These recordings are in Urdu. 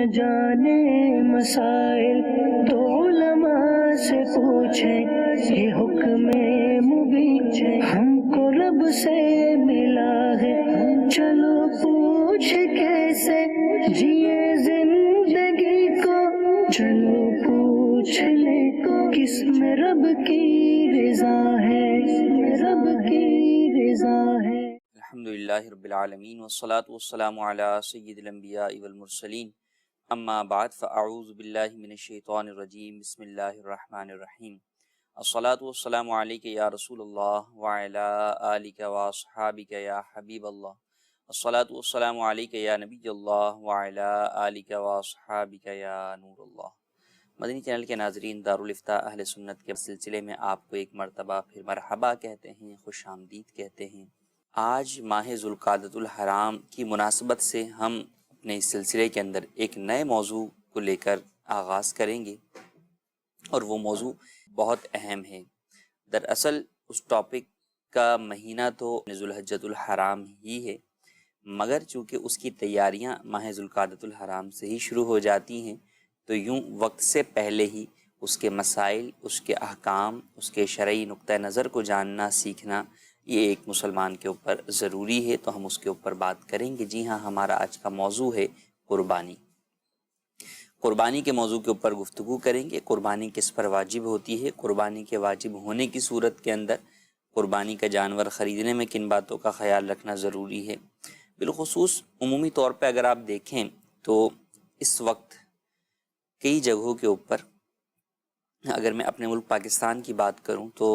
نہ جانے مسائل تو علماء سے پوچھیں، یہ حکم مبین ہم کو رب سے ملا ہے، چلو پوچھ کیسے جیے زندگی کو، چلو پوچھ لے کس میں رب کی رضا ہے، رب کی رضا ہے۔ الحمدللہ رب العالمین والصلاة والسلام علی سید الانبیاء والمرسلین، اما بعد فاعوذ باللہ من الشیطان الرجیم، بسم اللہ الرحمن الرحیم۔ الصلاة والسلام علیک یا رسول اللہ وعلی آلک واصحابک یا حبیب اللہ، الصلاة والسلام علیک یا نبی اللہ وعلی آلک واصحابک یا نور اللہ۔ مدنی چینل کے ناظرین، دارالافتاء اہل سنت کے سلسلے میں آپ کو ایک مرتبہ پھر مرحبا کہتے ہیں، خوش آمدید کہتے ہیں۔ آج ماہ ذوالقعدۃ الحرام کی مناسبت سے ہم اپنے اس سلسلے کے اندر ایک نئے موضوع کو لے کر آغاز کریں گے، اور وہ موضوع بہت اہم ہے۔ دراصل اس ٹاپک کا مہینہ تو ذوالحجۃ الحرام ہی ہے، مگر چونکہ اس کی تیاریاں ماہ ذوالقعدۃ الحرام سے ہی شروع ہو جاتی ہیں، تو یوں وقت سے پہلے ہی اس کے مسائل، اس کے احکام، اس کے شرعی نقطہ نظر کو جاننا، سیکھنا، یہ ایک مسلمان کے اوپر ضروری ہے، تو ہم اس کے اوپر بات کریں گے۔ جی ہاں، ہمارا آج کا موضوع ہے قربانی۔ قربانی کے موضوع کے اوپر گفتگو کریں گے۔ قربانی کس پر واجب ہوتی ہے، قربانی کے واجب ہونے کی صورت کے اندر قربانی کا جانور خریدنے میں کن باتوں کا خیال رکھنا ضروری ہے۔ بالخصوص عمومی طور پہ اگر آپ دیکھیں تو اس وقت کئی جگہوں کے اوپر، اگر میں اپنے ملک پاکستان کی بات کروں تو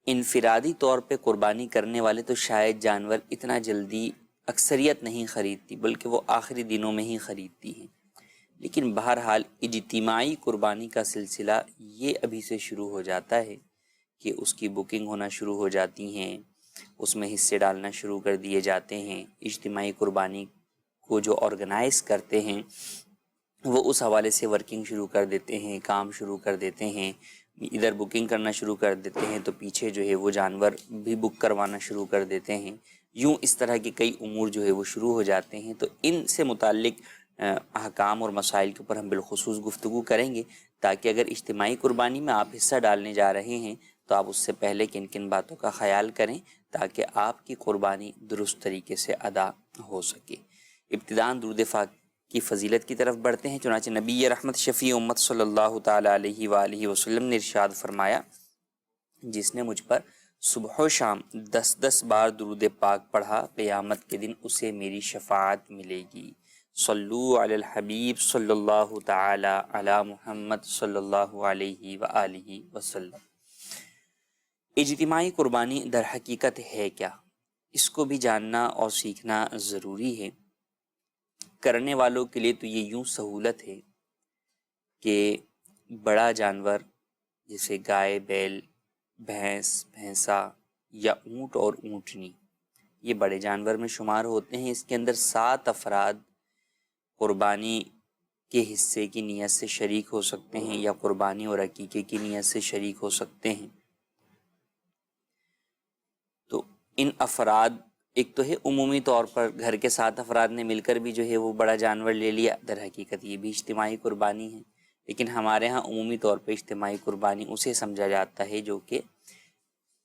انفرادی طور پہ قربانی کرنے والے تو شاید جانور اتنا جلدی اکثریت نہیں خریدتی، بلکہ وہ آخری دنوں میں ہی خریدتی ہیں۔ لیکن بہرحال اجتماعی قربانی کا سلسلہ یہ ابھی سے شروع ہو جاتا ہے کہ اس کی بکنگ ہونا شروع ہو جاتی ہیں، اس میں حصے ڈالنا شروع کر دیے جاتے ہیں۔ اجتماعی قربانی کو جو آرگنائز کرتے ہیں وہ اس حوالے سے ورکنگ شروع کر دیتے ہیں، کام شروع کر دیتے ہیں، ادھر بکنگ کرنا شروع کر دیتے ہیں تو پیچھے جو ہے وہ جانور بھی بک کروانا شروع کر دیتے ہیں۔ یوں اس طرح کے کئی امور جو ہے وہ شروع ہو جاتے ہیں، تو ان سے متعلق احکام اور مسائل کے اوپر ہم بالخصوص گفتگو کریں گے، تاکہ اگر اجتماعی قربانی میں آپ حصہ ڈالنے جا رہے ہیں تو آپ اس سے پہلے کن کن باتوں کا خیال کریں تاکہ آپ کی قربانی درست طریقے سے ادا ہو سکے۔ ابتداءً درود پاک کی فضیلت کی طرف بڑھتے ہیں۔ چنانچہ نبی رحمت شفیع امت صلی اللہ تعالیٰ علیہ وآلہ وسلم نے ارشاد فرمایا، جس نے مجھ پر صبح و شام 10 بار درود پاک پڑھا، قیامت کے دن اسے میری شفاعت ملے گی۔ صلو علی الحبیب صلی اللہ تعالیٰ علی محمد صلی اللہ علیہ وآلہ وسلم۔ اجتماعی قربانی در حقیقت ہے کیا، اس کو بھی جاننا اور سیکھنا ضروری ہے۔ کرنے والوں کے لیے تو یہ یوں سہولت ہے کہ بڑا جانور جیسے گائے، بیل، بھینس، بھینسا یا اونٹ اور اونٹنی، یہ بڑے جانور میں شمار ہوتے ہیں۔ اس کے اندر 7 افراد قربانی کے حصے کی نیت سے شریک ہو سکتے ہیں یا قربانی اور عقیقے کی نیت سے شریک ہو سکتے ہیں۔ تو ان افراد، ایک تو ہے عمومی طور پر گھر کے 7 افراد نے مل کر بھی جو ہے وہ بڑا جانور لے لیا، در حقیقت یہ بھی اجتماعی قربانی ہے، لیکن ہمارے ہاں عمومی طور پہ اجتماعی قربانی اسے سمجھا جاتا ہے جو کہ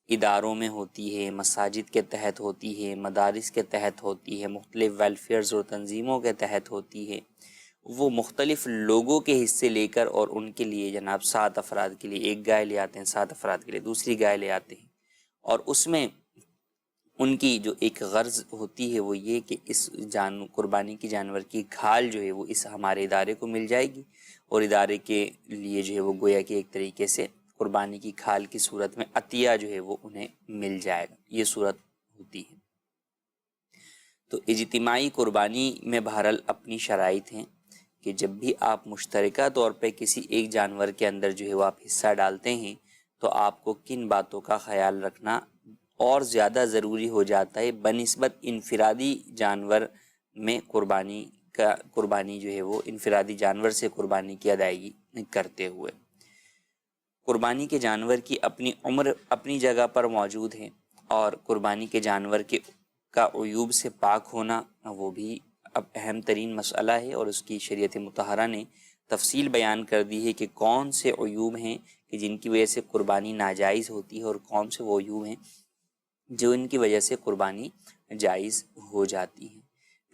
اداروں میں ہوتی ہے، مساجد کے تحت ہوتی ہے، مدارس کے تحت ہوتی ہے، مختلف ویلفیئرز اور تنظیموں کے تحت ہوتی ہے۔ وہ مختلف لوگوں کے حصے لے کر اور ان کے لیے جناب 7 افراد کے لیے ایک گائے لے آتے ہیں، 7 افراد کے لیے دوسری گائے لے آتے ہیں، اور اس میں ان کی جو ایک غرض ہوتی ہے وہ یہ کہ اس قربانی کی جانور کی کھال جو ہے وہ اس ہمارے ادارے کو مل جائے گی، اور ادارے کے لیے جو ہے وہ گویا کہ ایک طریقے سے قربانی کی کھال کی صورت میں عطیہ جو ہے وہ انہیں مل جائے گا، یہ صورت ہوتی ہے۔ تو اجتماعی قربانی میں بہرحال اپنی شرائط ہیں کہ جب بھی آپ مشترکہ طور پہ کسی ایک جانور کے اندر جو ہے وہ آپ حصہ ڈالتے ہیں تو آپ کو کن باتوں کا خیال رکھنا اور زیادہ ضروری ہو جاتا ہے بنسبت انفرادی جانور میں قربانی جو ہے وہ انفرادی جانور سے قربانی کی ادائیگی کرتے ہوئے۔ قربانی کے جانور کی اپنی عمر اپنی جگہ پر موجود ہے، اور قربانی کے جانور کا عیوب سے پاک ہونا وہ بھی اب اہم ترین مسئلہ ہے، اور اس کی شریعت مطہرہ نے تفصیل بیان کر دی ہے کہ کون سے عیوب ہیں کہ جن کی وجہ سے قربانی ناجائز ہوتی ہے، اور کون سے وہ عیوب ہیں جو ان کی وجہ سے قربانی جائز ہو جاتی ہے۔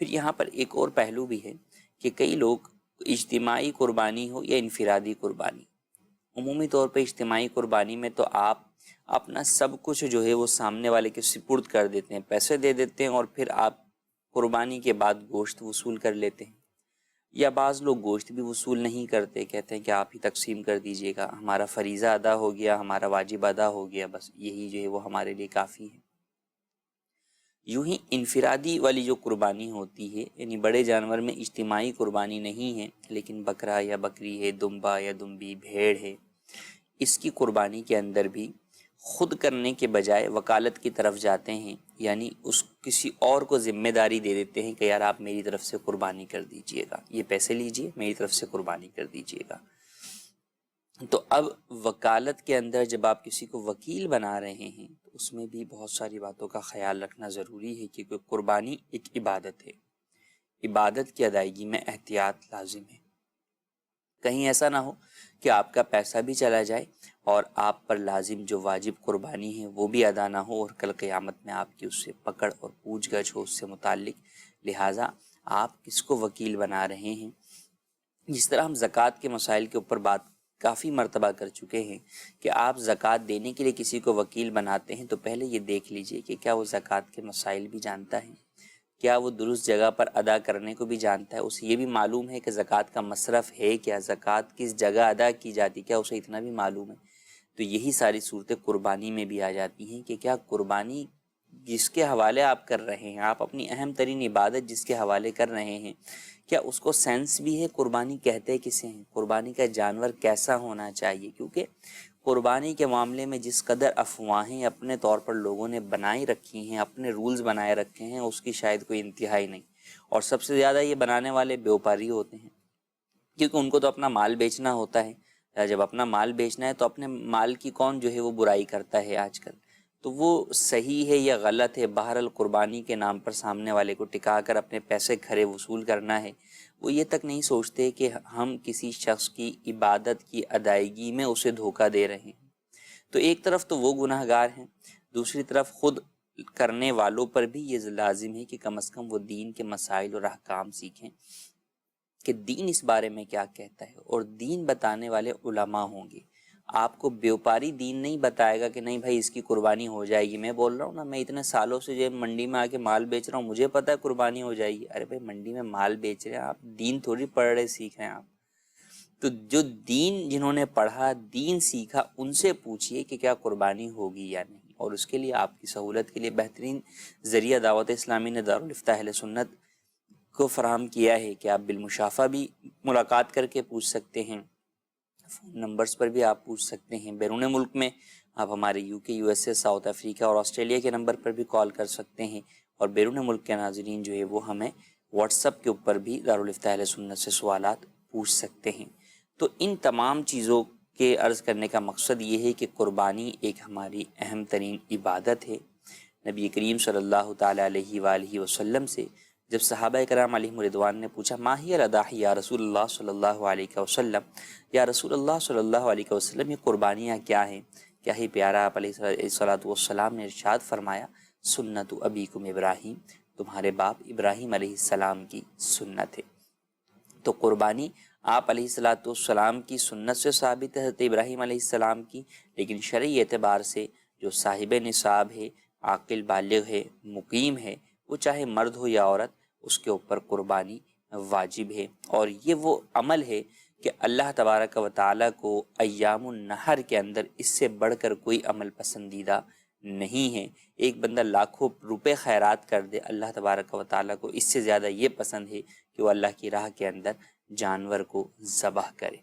پھر یہاں پر ایک اور پہلو بھی ہے کہ کئی لوگ اجتماعی قربانی ہو یا انفرادی قربانی، عمومی طور پہ اجتماعی قربانی میں تو آپ اپنا سب کچھ جو ہے وہ سامنے والے کے سپرد کر دیتے ہیں، پیسے دے دیتے ہیں، اور پھر آپ قربانی کے بعد گوشت وصول کر لیتے ہیں، یا بعض لوگ گوشت بھی وصول نہیں کرتے، کہتے ہیں کہ آپ ہی تقسیم کر دیجئے گا، ہمارا فریضہ ادا ہو گیا، ہمارا واجب ادا ہو گیا، بس یہی جو ہے وہ ہمارے لیے کافی ہے۔ یوں ہی انفرادی والی جو قربانی ہوتی ہے، یعنی بڑے جانور میں اجتماعی قربانی نہیں ہے، لیکن بکرا یا بکری ہے، دمبا یا دمبی، بھیڑ ہے، اس کی قربانی کے اندر بھی خود کرنے کے بجائے وکالت کی طرف جاتے ہیں، یعنی اس کسی اور کو ذمہ داری دے دیتے ہیں کہ یار آپ میری طرف سے قربانی کر دیجئے گا، یہ پیسے لیجئے، میری طرف سے قربانی کر دیجئے گا۔ تو اب وکالت کے اندر جب آپ کسی کو وکیل بنا رہے ہیں تو اس میں بھی بہت ساری باتوں کا خیال رکھنا ضروری ہے، کیونکہ قربانی ایک عبادت ہے، عبادت کی ادائیگی میں احتیاط لازم ہے۔ کہیں ایسا نہ ہو کہ آپ کا پیسہ بھی چلا جائے اور آپ پر لازم جو واجب قربانی ہے وہ بھی ادا نہ ہو، اور کل قیامت میں آپ کی اس سے پکڑ اور پوچھ گچھ ہو اس سے متعلق۔ لہٰذا آپ کس کو وکیل بنا رہے ہیں؟ جس طرح ہم زکوٰۃ کے مسائل کے اوپر بات کافی مرتبہ کر چکے ہیں کہ آپ زکوٰۃ دینے کے لیے کسی کو وکیل بناتے ہیں تو پہلے یہ دیکھ لیجئے کہ کیا وہ زکوٰۃ کے مسائل بھی جانتا ہے، کیا وہ درست جگہ پر ادا کرنے کو بھی جانتا ہے، اسے یہ بھی معلوم ہے کہ زکوٰۃ کا مصرف ہے کیا، زکوٰۃ کس جگہ ادا کی جاتی، کیا اسے اتنا بھی معلوم ہے۔ تو یہی ساری صورتیں قربانی میں بھی آ جاتی ہیں کہ کیا قربانی جس کے حوالے آپ کر رہے ہیں، آپ اپنی اہم ترین عبادت جس کے حوالے کر رہے ہیں، کیا اس کو سینس بھی ہے قربانی کہتے کسے ہیں، قربانی کا جانور کیسا ہونا چاہیے، کیونکہ قربانی کے معاملے میں جس قدر افواہیں اپنے طور پر لوگوں نے بنائی رکھی ہیں، اپنے رولز بنائے رکھے ہیں، اس کی شاید کوئی انتہائی نہیں، اور سب سے زیادہ یہ بنانے والے بیوپاری ہوتے ہیں، کیونکہ ان کو تو اپنا مال بیچنا ہوتا ہے۔ جب اپنا مال بیچنا ہے تو اپنے مال کی کون جو ہے وہ برائی کرتا ہے آج کل، تو وہ صحیح ہے یا غلط ہے، بہرحال قربانی کے نام پر سامنے والے کو ٹکا کر اپنے پیسے کھرے وصول کرنا ہے، وہ یہ تک نہیں سوچتے کہ ہم کسی شخص کی عبادت کی ادائیگی میں اسے دھوکہ دے رہے ہیں۔ تو ایک طرف تو وہ گناہ گار ہیں، دوسری طرف خود کرنے والوں پر بھی یہ لازم ہے کہ کم از کم وہ دین کے مسائل اور احکام سیکھیں کہ دین اس بارے میں کیا کہتا ہے، اور دین بتانے والے علماء ہوں گے۔ آپ کو بیوپاری دین نہیں بتائے گا کہ نہیں بھائی اس کی قربانی ہو جائے گی۔ میں بول رہا ہوں نا، میں اتنے سالوں سے جو منڈی میں آ کے مال بیچ رہا ہوں، مجھے پتہ ہے قربانی ہو جائے گی۔ ارے بھائی منڈی میں مال بیچ رہے ہیں آپ، دین تھوڑی پڑھ رہے سیکھ رہے ہیں آپ۔ تو جو دین جنہوں نے پڑھا، دین سیکھا، ان سے پوچھئے کہ کیا قربانی ہوگی یا نہیں، اور اس کے لیے آپ کی سہولت کے لیے بہترین ذریعہ دعوت اسلامی نے دارالفتہ اہل سنت کو فراہم کیا ہے کہ آپ بالمشافہ بھی ملاقات کر کے پوچھ سکتے ہیں، فون نمبرز پر بھی آپ پوچھ سکتے ہیں، بیرون ملک میں آپ ہمارے UK، USA، ساؤتھ افریقہ اور آسٹریلیا کے نمبر پر بھی کال کر سکتے ہیں، اور بیرون ملک کے ناظرین جو ہے وہ ہمیں واٹس ایپ کے اوپر بھی دارالفتہ اہل سنت سے سوالات پوچھ سکتے ہیں۔ تو ان تمام چیزوں کے عرض کرنے کا مقصد یہ ہے کہ قربانی ایک ہماری اہم ترین عبادت ہے۔ نبی کریم صلی اللہ تعالیٰ علیہ وآلہ وسلم سے جب صحابہ کرام علیہم رضوان نے پوچھا ما ہی الاضاحی یا رسول اللہ صلی اللہ علیہ وسلم، یا رسول اللہ صلی اللہ علیہ وسلم یہ قربانیاں کیا ہیں، کیا ہی پیارا آپ علیہ الصلوۃ والسلام نے ارشاد فرمایا سنت ابیکم ابراہیم، تمہارے باپ ابراہیم علیہ السلام کی سنت ہے۔ تو قربانی آپ علیہ الصلوۃ والسلام کی سنت سے ثابت ہے، حضرت ابراہیم علیہ السلام کی، لیکن شرعی اعتبار سے جو صاحب نصاب ہے، عاقل بالغ ہے، مقیم ہے، وہ چاہے مرد ہو یا عورت، اس کے اوپر قربانی واجب ہے۔ اور یہ وہ عمل ہے کہ اللہ تبارک و تعالیٰ کو ایام النحر کے اندر اس سے بڑھ کر کوئی عمل پسندیدہ نہیں ہے۔ ایک بندہ لاکھوں روپے خیرات کر دے، اللہ تبارک و تعالیٰ کو اس سے زیادہ یہ پسند ہے کہ وہ اللہ کی راہ کے اندر جانور کو ذبح کرے۔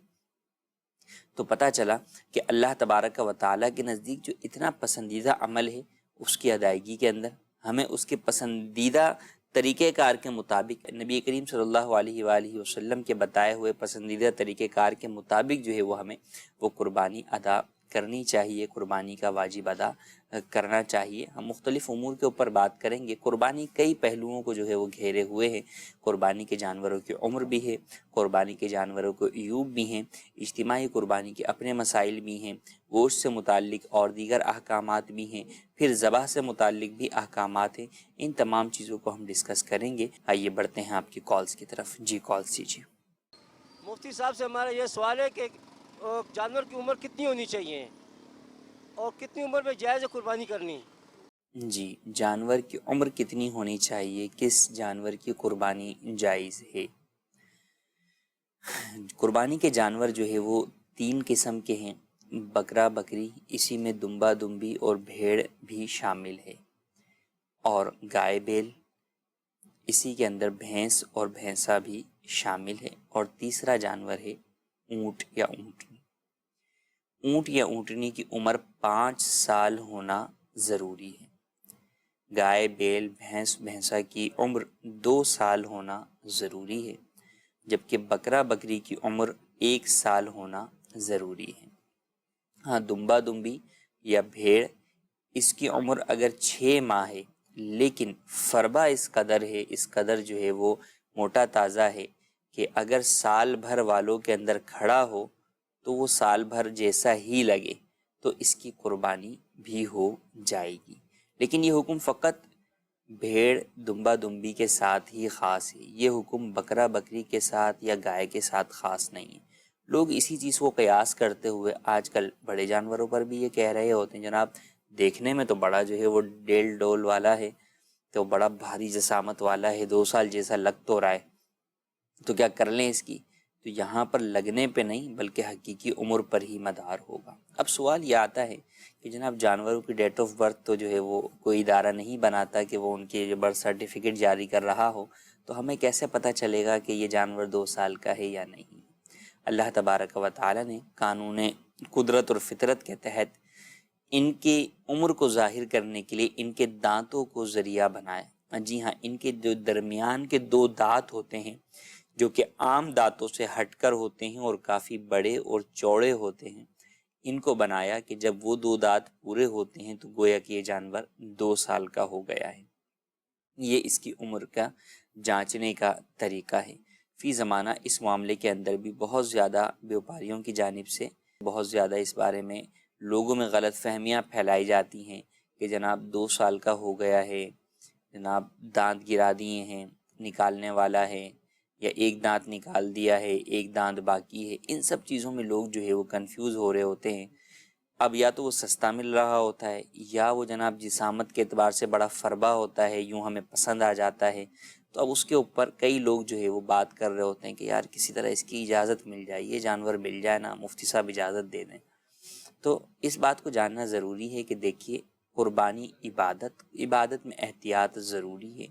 تو پتہ چلا کہ اللہ تبارک و تعالیٰ کے نزدیک جو اتنا پسندیدہ عمل ہے، اس کی ادائیگی کے اندر ہمیں اس کے پسندیدہ طریقہ کار کے مطابق، نبی کریم صلی اللہ علیہ وآلہ وسلم کے بتائے ہوئے پسندیدہ طریقہ کار کے مطابق جو ہے وہ ہمیں وہ قربانی ادا کرنی چاہیے، قربانی کا واجب ادا کرنا چاہیے۔ ہم مختلف امور کے اوپر بات کریں گے۔ قربانی کئی پہلوؤں کو جو ہے وہ گھیرے ہوئے ہیں۔ قربانی کے جانوروں کی عمر بھی ہے، قربانی کے جانوروں کو عیوب بھی ہیں، اجتماعی قربانی کے اپنے مسائل بھی ہیں، گوشت سے متعلق اور دیگر احکامات بھی ہیں، پھر ذبح سے متعلق بھی احکامات ہیں۔ ان تمام چیزوں کو ہم ڈسکس کریں گے۔ آئیے بڑھتے ہیں آپ کی کالز کی طرف۔ جی کالز دیجیے۔ مفتی صاحب سے ہمارا یہ سوال ہے کہ جانور کی عمر کتنی ہونی چاہیے اور کتنی عمر میں جائز ہے قربانی کرنی؟ جی، جانور کی عمر کتنی ہونی چاہیے، کس جانور کی قربانی جائز ہے؟ قربانی کے جانور جو ہے وہ 3 قسم کے ہیں، بکرا بکری، اسی میں دمبا دمبی اور بھیڑ بھی شامل ہے، اور گائے بیل، اسی کے اندر بھینس اور بھینسا بھی شامل ہے، اور تیسرا جانور ہے اونٹ یا اونٹنی۔ اونٹ یا اونٹنی کی عمر 5 سال ہونا ضروری ہے۔ گائے بیل بھینس بھینسا کی عمر 2 سال ہونا ضروری ہے، جبکہ بکرا بکری کی عمر 1 سال ہونا ضروری ہے۔ ہاں، دمبا دمبی یا بھیڑ، اس کی عمر اگر 6 ماہ ہے لیکن فربا اس قدر جو ہے وہ موٹا تازہ ہے کہ اگر سال بھر والوں کے اندر کھڑا ہو تو وہ سال بھر جیسا ہی لگے تو اس کی قربانی بھی ہو جائے گی۔ لیکن یہ حکم فقط بھیڑ دمبا دمبی کے ساتھ ہی خاص ہے، یہ حکم بکرا بکری کے ساتھ یا گائے کے ساتھ خاص نہیں ہے۔ لوگ اسی چیز کو قیاس کرتے ہوئے آج کل بڑے جانوروں پر بھی یہ کہہ رہے ہوتے ہیں جناب دیکھنے میں تو بڑا جو ہے وہ ڈیل ڈول والا ہے، تو بڑا بھاری جسامت والا ہے، 2 سال جیسا لگ تو رہا ہے، تو کیا کر لیں اس کی؟ تو یہاں پر لگنے پہ نہیں بلکہ حقیقی عمر پر ہی مدار ہوگا۔ اب سوال یہ آتا ہے کہ جناب جانوروں کی ڈیٹ آف برتھ تو جو ہے وہ کوئی ادارہ نہیں بناتا کہ وہ ان کے جو برتھ سرٹیفکیٹ جاری کر رہا ہو، تو ہمیں کیسے پتہ چلے گا کہ یہ جانور 2 سال کا ہے یا نہیں؟ اللہ تبارک و تعالی نے قانون قدرت اور فطرت کے تحت ان کی عمر کو ظاہر کرنے کے لیے ان کے دانتوں کو ذریعہ بنایا۔ جی ہاں، ان کے جو درمیان کے 2 دانت ہوتے ہیں جو کہ عام دانتوں سے ہٹ کر ہوتے ہیں اور کافی بڑے اور چوڑے ہوتے ہیں، ان کو بنایا کہ جب وہ 2 دانت پورے ہوتے ہیں تو گویا کہ یہ جانور 2 سال کا ہو گیا ہے۔ یہ اس کی عمر کا جانچنے کا طریقہ ہے۔ فی زمانہ اس معاملے کے اندر بھی بہت زیادہ بیوپاریوں کی جانب سے بہت زیادہ اس بارے میں لوگوں میں غلط فہمیاں پھیلائی جاتی ہیں کہ جناب 2 سال کا ہو گیا ہے، جناب دانت گرا دیے ہیں، نکالنے والا ہے، یا 1 دانت نکال دیا ہے 1 دانت باقی ہے۔ ان سب چیزوں میں لوگ جو ہے وہ کنفیوز ہو رہے ہوتے ہیں۔ اب یا تو وہ سستا مل رہا ہوتا ہے یا وہ جناب جسامت کے اعتبار سے بڑا فربا ہوتا ہے، یوں ہمیں پسند آ جاتا ہے، تو اب اس کے اوپر کئی لوگ جو ہے وہ بات کر رہے ہوتے ہیں کہ یار کسی طرح اس کی اجازت مل جائے، یہ جانور مل جائے نا، مفتی صاحب اجازت دے دیں۔ تو اس بات کو جاننا ضروری ہے کہ دیکھیے قربانی عبادت میں احتیاط ضروری ہے۔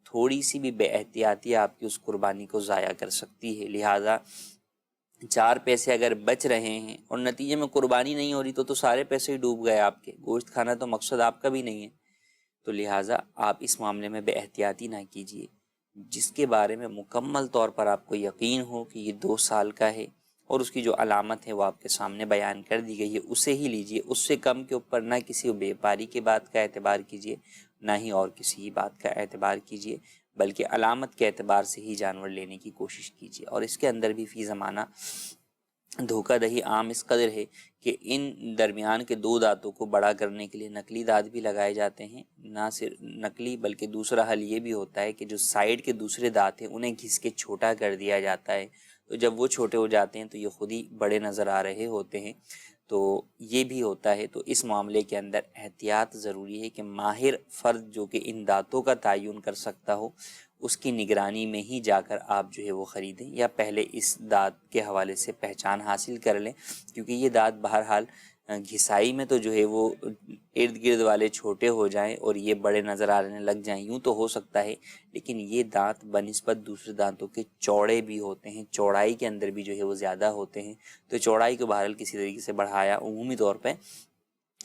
تھوڑی سی بھی بے احتیاطی آپ کی اس قربانی کو ضائع کر سکتی ہے، لہٰذا 4 پیسے اگر بچ رہے ہیں اور نتیجے میں قربانی نہیں ہو رہی تو سارے پیسے ہی ڈوب گئے آپ کے، گوشت کھانا تو مقصد آپ کا بھی نہیں ہے، تو لہٰذا آپ اس معاملے میں بے احتیاطی نہ کیجیے۔ جس کے بارے میں مکمل طور پر آپ کو یقین ہو کہ یہ 2 سال کا ہے اور اس کی جو علامت ہے وہ آپ کے سامنے بیان کر دی گئی ہے، اسے ہی لیجیے۔ اس سے کم کے اوپر نہ کسی بیپاری کی بات کا اعتبار کیجیے، نہ ہی اور کسی بات کا اعتبار کیجیے، بلکہ علامت کے اعتبار سے ہی جانور لینے کی کوشش کیجیے۔ اور اس کے اندر بھی فی زمانہ دھوکہ دہی عام اس قدر ہے کہ ان درمیان کے 2 دانتوں کو بڑا کرنے کے لیے نقلی دانت بھی لگائے جاتے ہیں۔ نہ صرف نقلی بلکہ دوسرا حل یہ بھی ہوتا ہے کہ جو سائیڈ کے دوسرے دانت ہیں انہیں گھس کے چھوٹا کر دیا جاتا ہے، تو جب وہ چھوٹے ہو جاتے ہیں تو یہ خود ہی بڑے نظر آ رہے ہوتے ہیں، تو یہ بھی ہوتا ہے۔ تو اس معاملے کے اندر احتیاط ضروری ہے کہ ماہر فرد جو کہ ان دانتوں کا تعین کر سکتا ہو اس کی نگرانی میں ہی جا کر آپ جو ہے وہ خریدیں، یا پہلے اس دانت کے حوالے سے پہچان حاصل کر لیں، کیونکہ یہ دانت بہرحال گھسائی میں تو جو ہے وہ ارد گرد والے چھوٹے ہو جائیں اور یہ بڑے نظر آنے لگ جائیں یوں تو ہو سکتا ہے، لیکن یہ دانت بنسبت دوسرے دانتوں کے چوڑے بھی ہوتے ہیں، چوڑائی کے اندر بھی جو ہے وہ زیادہ ہوتے ہیں، تو چوڑائی کو بہرحال کسی طریقے سے بڑھایا عمومی طور پہ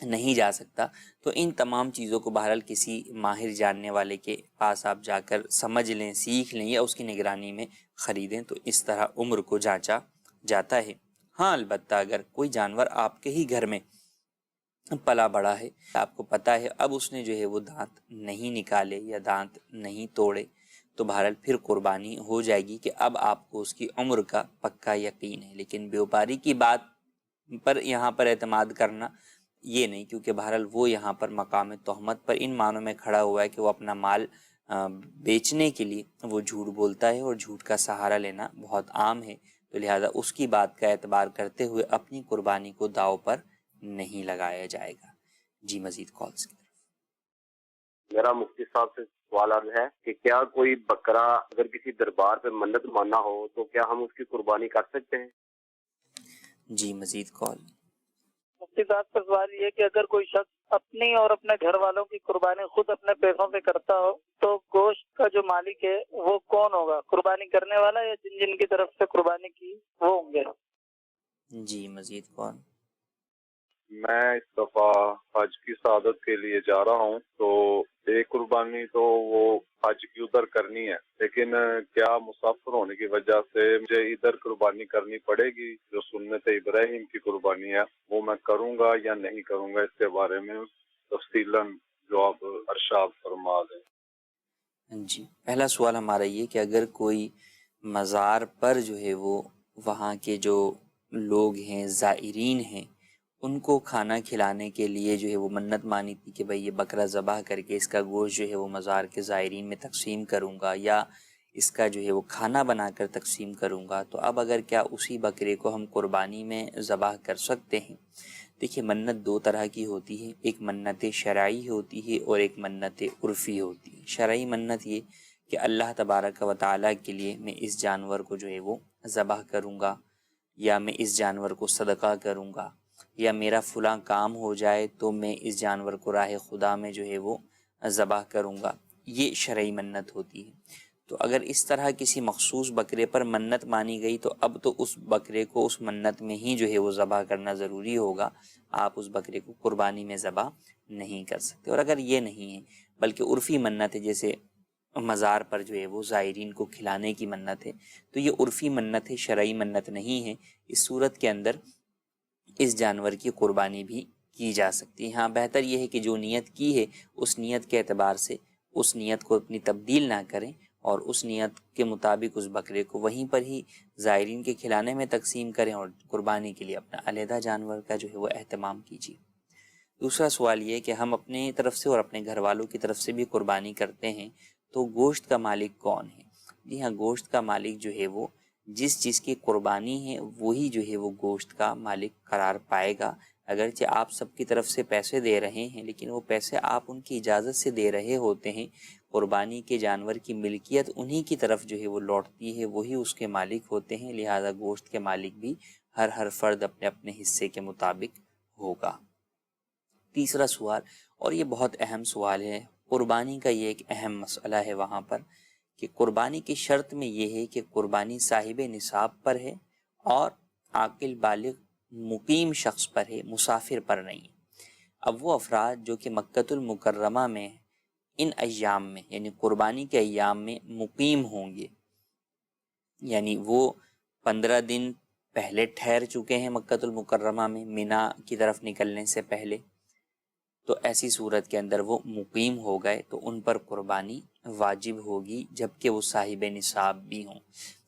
نہیں جا سکتا۔ تو ان تمام چیزوں کو بہرحال کسی ماہر جاننے والے کے پاس آپ جا کر سمجھ لیں، سیکھ لیں، یا اس کی نگرانی میں خریدیں، تو اس طرح عمر کو جانچا جاتا ہے۔ ہاں البتہ اگر کوئی جانور آپ کے ہی گھر میں پلا بڑا ہے، آپ کو پتہ ہے اب اس نے جو ہے وہ دانت نہیں نکالے یا دانت نہیں توڑے، تو بہرحال پھر قربانی ہو جائے گی کہ اب آپ کو اس کی عمر کا پکا یقین ہے۔ لیکن بیوپاری کی بات پر یہاں پر اعتماد کرنا یہ نہیں، کیونکہ بہرحال وہ یہاں پر مقام تہمت پر ان معنوں میں کھڑا ہوا ہے کہ وہ اپنا مال بیچنے کے لیے وہ جھوٹ بولتا ہے، اور جھوٹ کا سہارا لینا بہت عام ہے، تو لہٰذا اس کی بات کا اعتبار کرتے ہوئے اپنی قربانی کو داؤ پر نہیں لگایا جائے گا۔ جی مزید کالز کی طرف۔ میرا مفتی صاحب سے سوال ہے کہ کیا کوئی بکرا اگر کسی دربار پہ منت ماننا ہو تو کیا ہم اس کی قربانی کر سکتے ہیں؟ جی مزید کال۔ مفتی صاحب کا سوال یہ کہ اگر کوئی شخص اپنی اور اپنے گھر والوں کی قربانی خود اپنے پیسوں سے کرتا ہو تو گوشت کا جو مالک ہے وہ کون ہوگا، قربانی کرنے والا یا جن جن کی طرف سے قربانی کی وہ ہوں گے؟ جی مزید کال۔ میں اس دفعہ حج کی سعادت کے لیے جا رہا ہوں، تو ایک قربانی تو وہ حج کی ادھر کرنی ہے، لیکن کیا مسافر ہونے کی وجہ سے مجھے ادھر قربانی کرنی پڑے گی؟ جو سنت ابراہیم کی قربانی ہے وہ میں کروں گا یا نہیں کروں گا؟ اس کے بارے میں تفصیلاً جو آپ ارشاد فرما دیں۔ جی پہلا سوال ہمارا یہ کہ اگر کوئی مزار پر جو ہے وہ وہاں کے جو لوگ ہیں، زائرین ہیں، ان کو کھانا کھلانے کے لیے جو ہے وہ منت مانی تھی کہ بھئی یہ بکرا ذبح کر کے اس کا گوشت جو ہے وہ مزار کے زائرین میں تقسیم کروں گا یا اس کا جو ہے وہ کھانا بنا کر تقسیم کروں گا، تو اب اگر کیا اسی بکرے کو ہم قربانی میں ذبح کر سکتے ہیں؟ دیکھیے منت دو طرح کی ہوتی ہے، ایک منت شرعی ہوتی ہے اور ایک منت عرفی ہوتی ہے۔ شرعی منت یہ کہ اللہ تبارک و تعالیٰ کے لیے میں اس جانور کو جو ہے وہ ذبح کروں گا، یا میں اس جانور کو صدقہ کروں گا، یا میرا فلاں کام ہو جائے تو میں اس جانور کو راہ خدا میں جو ہے وہ ذبح کروں گا، یہ شرعی منت ہوتی ہے۔ تو اگر اس طرح کسی مخصوص بکرے پر منت مانی گئی تو اب تو اس بکرے کو اس منت میں ہی جو ہے وہ ذبح کرنا ضروری ہوگا، آپ اس بکرے کو قربانی میں ذبح نہیں کر سکتے۔ اور اگر یہ نہیں ہے بلکہ عرفی منت ہے، جیسے مزار پر جو ہے وہ زائرین کو کھلانے کی منت ہے، تو یہ عرفی منت ہے، شرعی منت نہیں ہے۔ اس صورت کے اندر اس جانور کی قربانی بھی کی جا سکتی ہے۔ ہاں بہتر یہ ہے کہ جو نیت کی ہے اس نیت کے اعتبار سے اس نیت کو اپنی تبدیل نہ کریں، اور اس نیت کے مطابق اس بکرے کو وہیں پر ہی زائرین کے کھلانے میں تقسیم کریں، اور قربانی کے لیے اپنا علیحدہ جانور کا جو ہے وہ اہتمام کیجیے۔ دوسرا سوال یہ کہ ہم اپنے طرف سے اور اپنے گھر والوں کی طرف سے بھی قربانی کرتے ہیں، تو گوشت کا مالک کون ہے؟ جی ہاں، گوشت کا مالک جو ہے وہ جس چیز کی قربانی ہے وہی جو ہے وہ گوشت کا مالک قرار پائے گا۔ اگرچہ آپ سب کی طرف سے پیسے دے رہے ہیں، لیکن وہ پیسے آپ ان کی اجازت سے دے رہے ہوتے ہیں، قربانی کے جانور کی ملکیت انہی کی طرف جو ہے وہ لوٹتی ہے، وہی اس کے مالک ہوتے ہیں، لہذا گوشت کے مالک بھی ہر فرد اپنے اپنے حصے کے مطابق ہوگا۔ تیسرا سوال، اور یہ بہت اہم سوال ہے، قربانی کا یہ ایک اہم مسئلہ ہے وہاں پر کہ قربانی کی شرط میں یہ ہے کہ قربانی صاحب نصاب پر ہے اور عاقل بالغ مقیم شخص پر ہے، مسافر پر نہیں۔ اب وہ افراد جو کہ مکۃ المکرمہ میں ان ایام میں یعنی قربانی کے ایام میں مقیم ہوں گے، یعنی وہ 15 دن پہلے ٹھہر چکے ہیں مکۃ المکرمہ میں مینا کی طرف نکلنے سے پہلے، تو ایسی صورت کے اندر وہ مقیم ہو گئے تو ان پر قربانی واجب ہوگی، جبکہ وہ صاحب نصاب بھی ہوں۔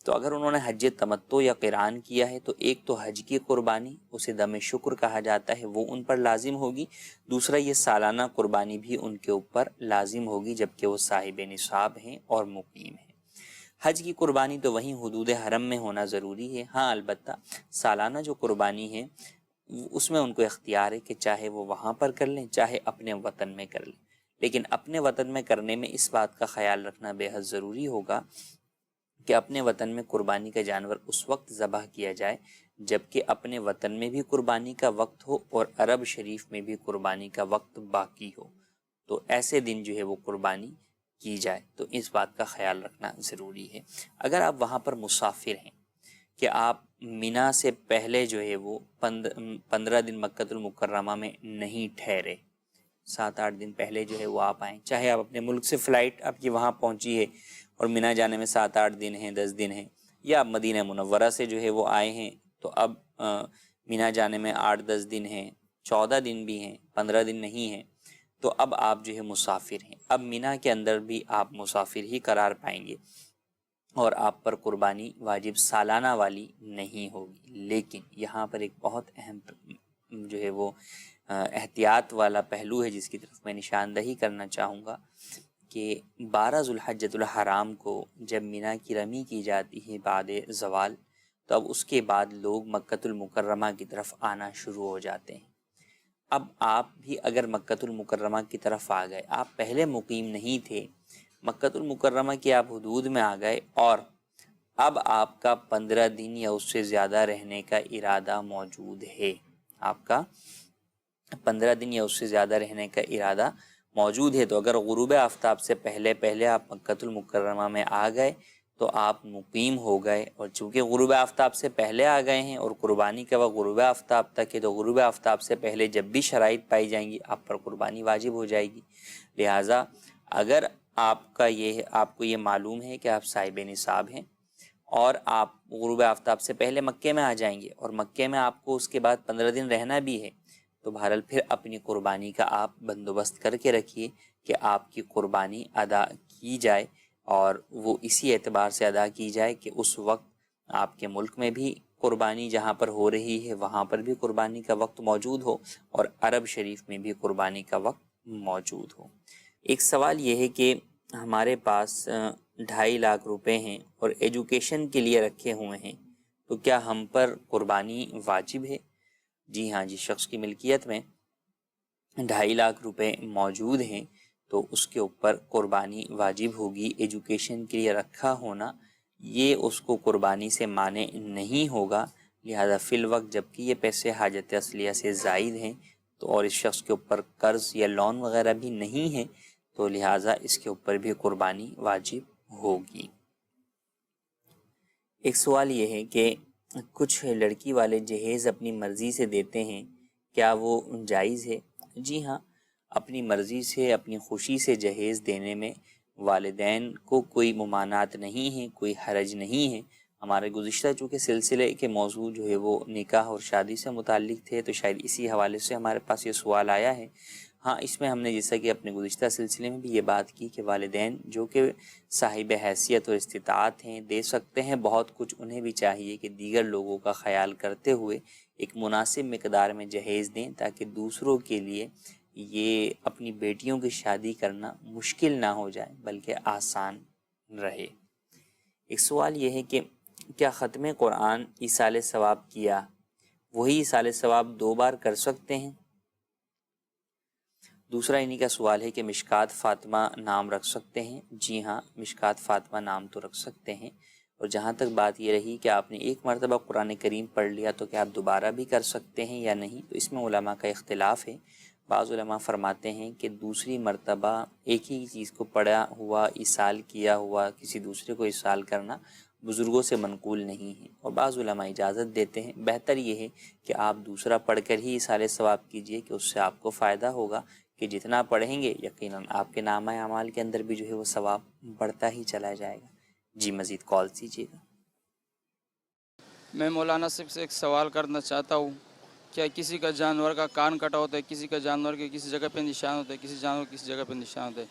تو اگر انہوں نے حج تمتع یا قران کیا ہے تو ایک تو حج کی قربانی، اسے دم شکر کہا جاتا ہے، وہ ان پر لازم ہوگی، دوسرا یہ سالانہ قربانی بھی ان کے اوپر لازم ہوگی جبکہ وہ صاحب نصاب ہیں اور مقیم ہیں۔ حج کی قربانی تو وہیں حدود حرم میں ہونا ضروری ہے، ہاں البتہ سالانہ جو قربانی ہے اس میں ان کو اختیار ہے کہ چاہے وہ وہاں پر کر لیں چاہے اپنے وطن میں کر لیں، لیکن اپنے وطن میں کرنے میں اس بات کا خیال رکھنا بے حد ضروری ہوگا کہ اپنے وطن میں قربانی کا جانور اس وقت ذبح کیا جائے جبکہ اپنے وطن میں بھی قربانی کا وقت ہو اور عرب شریف میں بھی قربانی کا وقت باقی ہو، تو ایسے دن جو ہے وہ قربانی کی جائے، تو اس بات کا خیال رکھنا ضروری ہے۔ اگر آپ وہاں پر مسافر ہیں کہ آپ مینا سے پہلے جو ہے وہ 15 دن مکۃ المکرمہ میں نہیں ٹھہرے، 7-8 دن پہلے جو ہے وہ آپ آئیں، چاہے آپ اپنے ملک سے فلائٹ آپ کی وہاں پہنچی ہے اور مینا جانے میں 7-8 دن ہیں، 10 دن ہیں، یا آپ مدینہ منورہ سے جو ہے وہ آئے ہیں تو اب مینا جانے میں 8-10 دن ہیں، 14 دن بھی ہیں، 15 دن نہیں ہیں، تو اب آپ جو ہے مسافر ہیں۔ اب مینا کے اندر بھی آپ مسافر ہی قرار پائیں گے اور آپ پر قربانی واجب سالانہ والی نہیں ہوگی۔ لیکن یہاں پر ایک بہت اہم جو ہے وہ احتیاط والا پہلو ہے جس کی طرف میں نشاندہی کرنا چاہوں گا کہ 12 ذوالحجۃ الحرام کو جب مینا کی رمی کی جاتی ہے بعد زوال، تو اب اس کے بعد لوگ مکۃ المکرمہ کی طرف آنا شروع ہو جاتے ہیں۔ اب آپ بھی اگر مکۃ المکرمہ کی طرف آ گئے، آپ پہلے مقیم نہیں تھے، مکۃ المکرمہ کی آپ حدود میں آ گئے اور اب آپ کا 15 دن یا اس سے زیادہ رہنے کا ارادہ موجود ہے، آپ کا 15 دن یا اس سے زیادہ رہنے کا ارادہ موجود ہے، تو اگر غروب آفتاب سے پہلے آپ مکۃ المکرمہ میں آ گئے تو آپ مقیم ہو گئے، اور چونکہ غروب آفتاب سے پہلے آ گئے ہیں اور قربانی کا وقت غروب آفتاب تک ہے، تو غروب آفتاب سے پہلے جب بھی شرائط پائی جائیں گی آپ پر قربانی واجب ہو جائے گی۔ لہٰذا اگر آپ کو یہ معلوم ہے کہ آپ صاحب نصاب ہیں اور آپ غروب آفتاب سے پہلے مکے میں آ جائیں گے اور مکے میں آپ کو اس کے بعد 15 دن رہنا بھی ہے، تو بہرحال پھر اپنی قربانی کا آپ بندوبست کر کے رکھیے کہ آپ کی قربانی ادا کی جائے، اور وہ اسی اعتبار سے ادا کی جائے کہ اس وقت آپ کے ملک میں بھی قربانی جہاں پر ہو رہی ہے وہاں پر بھی قربانی کا وقت موجود ہو اور عرب شریف میں بھی قربانی کا وقت موجود ہو۔ ایک سوال یہ ہے کہ ہمارے پاس 2.5 لاکھ روپے ہیں اور ایجوکیشن کے لیے رکھے ہوئے ہیں، تو کیا ہم پر قربانی واجب ہے؟ جی ہاں جی، شخص کی ملکیت میں 2.5 لاکھ روپے موجود ہیں تو اس کے اوپر قربانی واجب ہوگی۔ ایجوکیشن کے لیے رکھا ہونا یہ اس کو قربانی سے مانع نہیں ہوگا، لہذا فی الوقت جب کہ یہ پیسے حاجت اصلیہ سے زائد ہیں تو اور اس شخص کے اوپر قرض یا لون وغیرہ بھی نہیں ہے، تو لہٰذا اس کے اوپر بھی قربانی واجب ہوگی۔ ایک سوال یہ ہے کہ کچھ لڑکی والے جہیز اپنی مرضی سے دیتے ہیں، کیا وہ جائز ہے؟ جی ہاں، اپنی مرضی سے اپنی خوشی سے جہیز دینے میں والدین کو کوئی ممانعت نہیں ہے، کوئی حرج نہیں ہے۔ ہمارے گزشتہ چونکہ سلسلے کے موضوع جو ہے وہ نکاح اور شادی سے متعلق تھے، تو شاید اسی حوالے سے ہمارے پاس یہ سوال آیا ہے۔ ہاں، اس میں ہم نے جیسا کہ اپنے گزشتہ سلسلے میں بھی یہ بات کی کہ والدین جو کہ صاحب حیثیت اور استطاعت ہیں دے سکتے ہیں بہت کچھ، انہیں بھی چاہیے کہ دیگر لوگوں کا خیال کرتے ہوئے ایک مناسب مقدار میں جہیز دیں تاکہ دوسروں کے لیے یہ اپنی بیٹیوں کی شادی کرنا مشکل نہ ہو جائے بلکہ آسان رہے۔ ایک سوال یہ ہے کہ کیا ختم قرآن ایصال ثواب کیا وہی ایصال ثواب 2 بار کر سکتے ہیں؟ دوسرا انہی کا سوال ہے کہ مشکات فاطمہ نام رکھ سکتے ہیں؟ جی ہاں، مشکات فاطمہ نام تو رکھ سکتے ہیں، اور جہاں تک بات یہ رہی کہ آپ نے ایک مرتبہ قرآن کریم پڑھ لیا تو کیا آپ دوبارہ بھی کر سکتے ہیں یا نہیں، تو اس میں علماء کا اختلاف ہے۔ بعض علماء فرماتے ہیں کہ دوسری مرتبہ ایک ہی چیز کو پڑھا ہوا ایصال کیا ہوا کسی دوسرے کو ایصال کرنا بزرگوں سے منقول نہیں ہے، اور بعض علماء اجازت دیتے ہیں۔ بہتر یہ ہے کہ آپ دوسرا پڑھ کر ہی ایصال ثواب کیجئے کہ اس سے آپ کو فائدہ ہوگا کہ جتنا پڑھیں گے یقیناً آپ کے نامہ اعمال کے اندر بھی جو ہے وہ ثواب بڑھتا ہی چلا جائے گا۔ جی مزید کال کیجیے گا۔ میں مولانا صاحب سے ایک سوال کرنا چاہتا ہوں، کیا کسی کا جانور کا کان کٹا ہوتا ہے، کسی کا جانور کے کسی جگہ پہ نشان ہوتا ہے، کسی جانور کسی جگہ پہ نشان ہوتا ہے،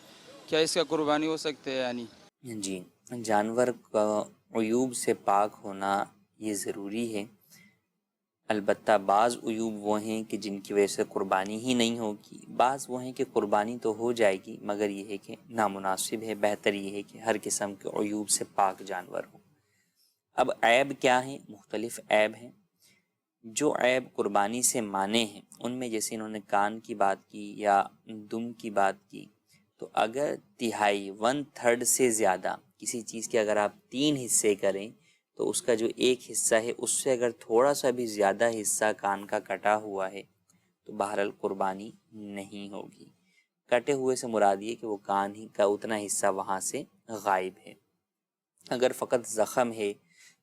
کیا اس کا قربانی ہو سکتے ہے یا نہیں؟ جی، جانور کا عیوب سے پاک ہونا یہ ضروری ہے، البتہ بعض عیوب وہ ہیں کہ جن کی وجہ سے قربانی ہی نہیں ہوگی، بعض وہ ہیں کہ قربانی تو ہو جائے گی مگر یہ ہے کہ نامناسب ہے۔ بہتر یہ ہے کہ ہر قسم کے عیوب سے پاک جانور ہو۔ اب عیب کیا ہیں؟ مختلف عیب ہیں۔ جو عیب قربانی سے مانے ہیں ان میں جیسے انہوں نے کان کی بات کی یا دم کی بات کی، تو اگر 1/3 سے زیادہ کسی چیز کے اگر آپ 3 حصے کریں تو اس کا جو ایک حصہ ہے اس سے اگر تھوڑا سا بھی زیادہ حصہ کان کا کٹا ہوا ہے تو بہرحال قربانی نہیں ہوگی۔ کٹے ہوئے سے مراد یہ کہ وہ کان ہی کا اتنا حصہ وہاں سے غائب ہے۔ اگر فقط زخم ہے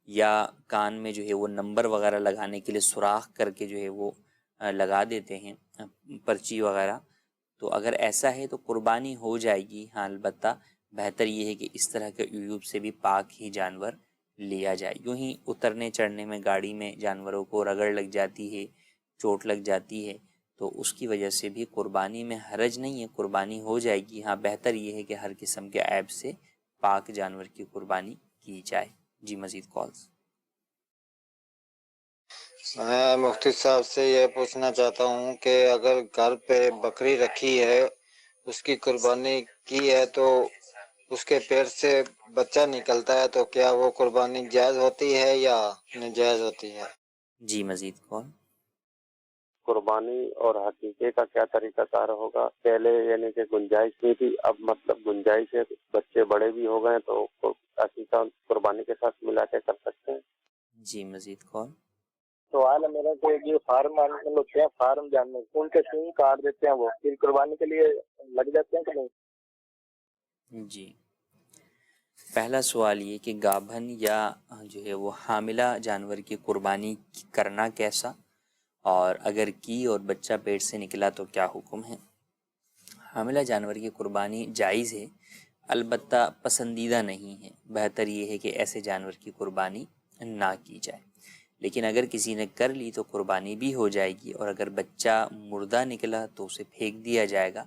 یا کان میں جو ہے وہ نمبر وغیرہ لگانے کے لیے سوراخ کر کے جو ہے وہ لگا دیتے ہیں پرچی وغیرہ، تو اگر ایسا ہے تو قربانی ہو جائے گی۔ ہاں، البتہ بہتر یہ ہے کہ اس طرح کے عیوب سے بھی پاک ہی جانور لیا جائے۔ یوں ہی اترنے چڑھنے میں گاڑی میں جانوروں کو رگڑ لگ جاتی ہے، چوٹ لگ جاتی ہے، تو اس کی وجہ سے بھی قربانی میں حرج نہیں ہے، قربانی ہو جائے گی۔ ہاں بہتر یہ ہے کہ ہر قسم کے عیب سے پاک جانور کی قربانی کی جائے۔ جی مزید کالز۔ میں مفتی صاحب سے یہ پوچھنا چاہتا ہوں کہ اگر گھر پہ بکری رکھی ہے، اس کی قربانی کی ہے تو اس کے پیٹ سے بچہ نکلتا ہے، تو کیا وہ قربانی جائز ہوتی ہے یا ناجائز ہوتی ہے؟ جی مزید کال۔ قربانی اور حقیقے کا کیا طریقہ کار ہوگا؟ پہلے یعنی کہ گنجائش نہیں تھی، اب مطلب گنجائش ہے، بچے بڑے بھی ہو گئے تو حقیقہ قربانی کے ساتھ ملا کے کر سکتے ہیں۔ جی مزید کال۔ سوال ہے میرا کہ یہ فارم والے ہوتے ہیں، فارم جاننے ان کے سیم کاٹ دیتے ہیں، وہ پھر قربانی کے لیے لگ جاتے ہیں کہ نہیں؟ جی پہلا سوال یہ کہ گابھن یا جو ہے وہ حاملہ جانور کی قربانی کرنا کیسا، اور اگر کی اور بچہ پیٹ سے نکلا تو کیا حکم ہے؟ حاملہ جانور کی قربانی جائز ہے، البتہ پسندیدہ نہیں ہے۔ بہتر یہ ہے کہ ایسے جانور کی قربانی نہ کی جائے، لیکن اگر کسی نے کر لی تو قربانی بھی ہو جائے گی، اور اگر بچہ مردہ نکلا تو اسے پھینک دیا جائے گا،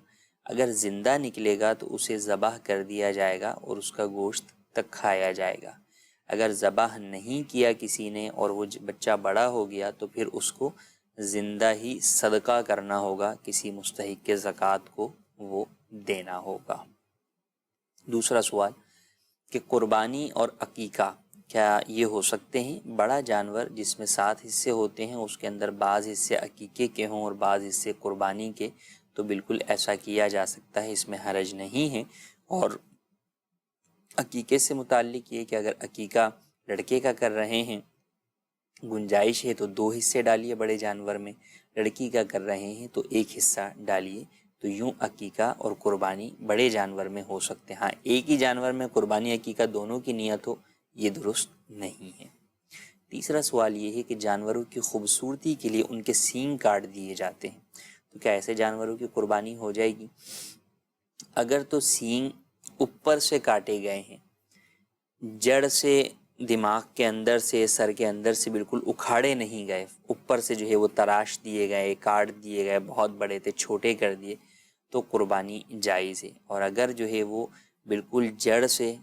اگر زندہ نکلے گا تو اسے ذبح کر دیا جائے گا اور اس کا گوشت تک کھایا جائے گا۔ اگر ذبح نہیں کیا کسی نے اور وہ بچہ بڑا ہو گیا تو پھر اس کو زندہ ہی صدقہ کرنا ہوگا، کسی مستحق کے زکوٰۃ کو وہ دینا ہوگا۔ دوسرا سوال کہ قربانی اور عقیقہ کیا یہ ہو سکتے ہیں؟ بڑا جانور جس میں 7 حصے ہوتے ہیں، اس کے اندر بعض حصے عقیقے کے ہوں اور بعض حصے قربانی کے، تو بالکل ایسا کیا جا سکتا ہے، اس میں حرج نہیں ہے۔ اور عقیقے سے متعلق یہ کہ اگر عقیقہ لڑکے کا کر رہے ہیں، گنجائش ہے تو 2 حصے ڈالیے بڑے جانور میں، لڑکی کا کر رہے ہیں تو 1 حصہ ڈالیے، تو یوں عقیقہ اور قربانی بڑے جانور میں ہو سکتے ہیں۔ ہاں ایک ہی جانور میں قربانی عقیقہ دونوں کی نیت ہو، یہ درست نہیں ہے۔ تیسرا سوال یہ ہے کہ جانوروں کی خوبصورتی کے لیے ان کے سینگ کاٹ دیے جاتے ہیں، تو کیا ایسے جانوروں کی قربانی ہو جائے گی؟ اگر تو سینگ اوپر سے کاٹے گئے ہیں، جڑ سے دماغ کے اندر سے سر کے اندر سے بالکل اکھاڑے نہیں گئے، اوپر سے جو ہے وہ تراش دیے گئے، کاٹ دیے گئے، بہت بڑے تھے چھوٹے کر دیے، تو قربانی جائز ہے۔ اور اگر جو ہے وہ بالکل جڑ سے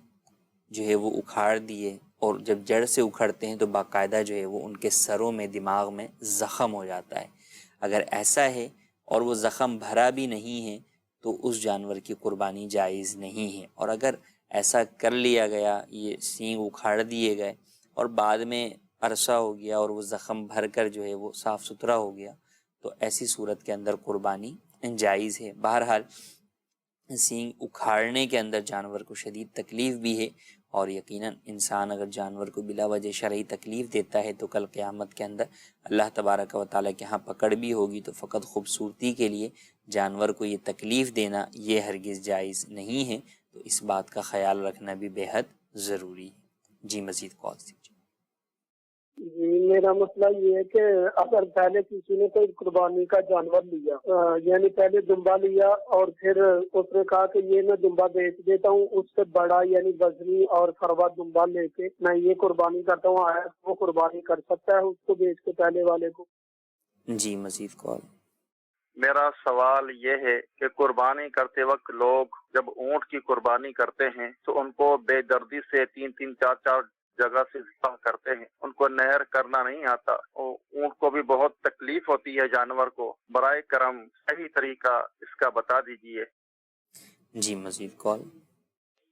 جو ہے وہ اکھاڑ دیے، اور جب جڑ سے اکھڑتے ہیں تو باقاعدہ جو ہے وہ ان کے سروں میں دماغ میں زخم ہو جاتا ہے، اگر ایسا ہے اور وہ زخم بھرا بھی نہیں ہے تو اس جانور کی قربانی جائز نہیں ہے۔ اور اگر ایسا کر لیا گیا، یہ سینگ اکھاڑ دیے گئے اور بعد میں عرصہ ہو گیا اور وہ زخم بھر کر جو ہے وہ صاف ستھرا ہو گیا، تو ایسی صورت کے اندر قربانی جائز ہے۔ بہرحال سینگ اکھاڑنے کے اندر جانور کو شدید تکلیف بھی ہے، اور یقیناً انسان اگر جانور کو بلا وجہ شرعی تکلیف دیتا ہے تو کل قیامت کے اندر اللہ تبارک و تعالیٰ کے ہاں پکڑ بھی ہوگی۔ تو فقط خوبصورتی کے لیے جانور کو یہ تکلیف دینا یہ ہرگز جائز نہیں ہے، تو اس بات کا خیال رکھنا بھی بے حد ضروری ہے۔ جی مزید کال دیجیے۔ جی میرا مسئلہ یہ ہے کہ اگر پہلے کسی نے کوئی قربانی کا جانور لیا، یعنی پہلے دمبا لیا اور پھر اس نے کہا کہ یہ میں دمبا بیچ دیتا ہوں، اس سے بڑا یعنی وزنی اور فروا دمبا لے کے میں یہ قربانی کرتا ہوں، آیا وہ قربانی کر سکتا ہے اس کو بیچ کے پہلے والے کو؟ جی مزید کال۔ میرا سوال یہ ہے کہ قربانی کرتے وقت لوگ جب اونٹ کی قربانی کرتے ہیں تو ان کو بے دردی سے 3-3 4-4 جگہ سے ذبح کرتے ہیں، ان کو نہر کرنا نہیں آتا، اونٹ کو بھی بہت تکلیف ہوتی ہے جانور کو، برائے کرم صحیح طریقہ اس کا بتا دیجئے۔ جی مزید کال۔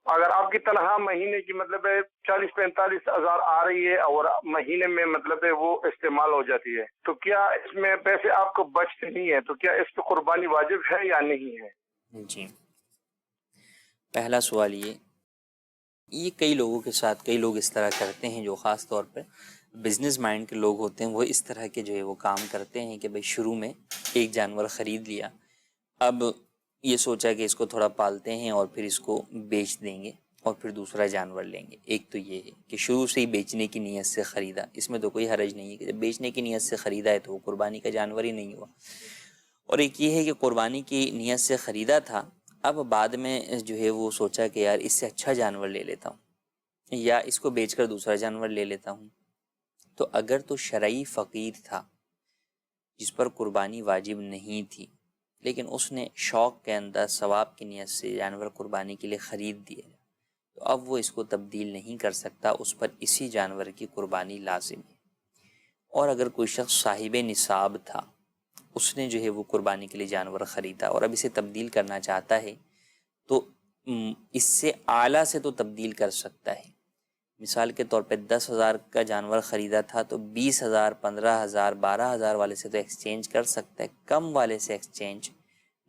اگر آپ کی تنخواہ مہینے کی مطلب 40-45 ہزار آ رہی ہے اور مہینے میں مطلب وہ استعمال ہو جاتی ہے، تو کیا اس میں پیسے آپ کو بچتے نہیں ہیں؟ تو کیا اس پہ قربانی واجب ہے یا نہیں ہے؟ جی پہلا سوال یہ کئی لوگوں کے ساتھ کئی لوگ اس طرح کرتے ہیں، جو خاص طور پر بزنس مائنڈ کے لوگ ہوتے ہیں، وہ اس طرح کے جو ہے وہ کام کرتے ہیں کہ بھئی شروع میں ایک جانور خرید لیا، اب یہ سوچا کہ اس کو تھوڑا پالتے ہیں اور پھر اس کو بیچ دیں گے اور پھر دوسرا جانور لیں گے۔ ایک تو یہ ہے کہ شروع سے ہی بیچنے کی نیت سے خریدا، اس میں تو کوئی حرج نہیں ہے کہ جب بیچنے کی نیت سے خریدا ہے تو وہ قربانی کا جانور ہی نہیں ہوا۔ اور ایک یہ ہے کہ قربانی کی نیت سے خریدا تھا، اب بعد میں جو ہے وہ سوچا کہ یار اس سے اچھا جانور لے لیتا ہوں یا اس کو بیچ کر دوسرا جانور لے لیتا ہوں، تو اگر تو شرعی فقیر تھا، جس پر قربانی واجب نہیں تھی، لیکن اس نے شوق کے اندر ثواب کی نیت سے جانور قربانی کے لیے خرید دیے، تو اب وہ اس کو تبدیل نہیں کر سکتا، اس پر اسی جانور کی قربانی لازم ہے۔ اور اگر کوئی شخص صاحب نصاب تھا، اس نے جو ہے وہ قربانی کے لیے جانور خریدا اور اب اسے تبدیل کرنا چاہتا ہے، تو اس سے اعلیٰ سے تو تبدیل کر سکتا ہے۔ مثال کے طور پہ 10,000 کا جانور خریدا تھا تو 20,000، 15,000، 12,000 والے سے تو ایکسچینج کر سکتا ہے، کم والے سے ایکسچینج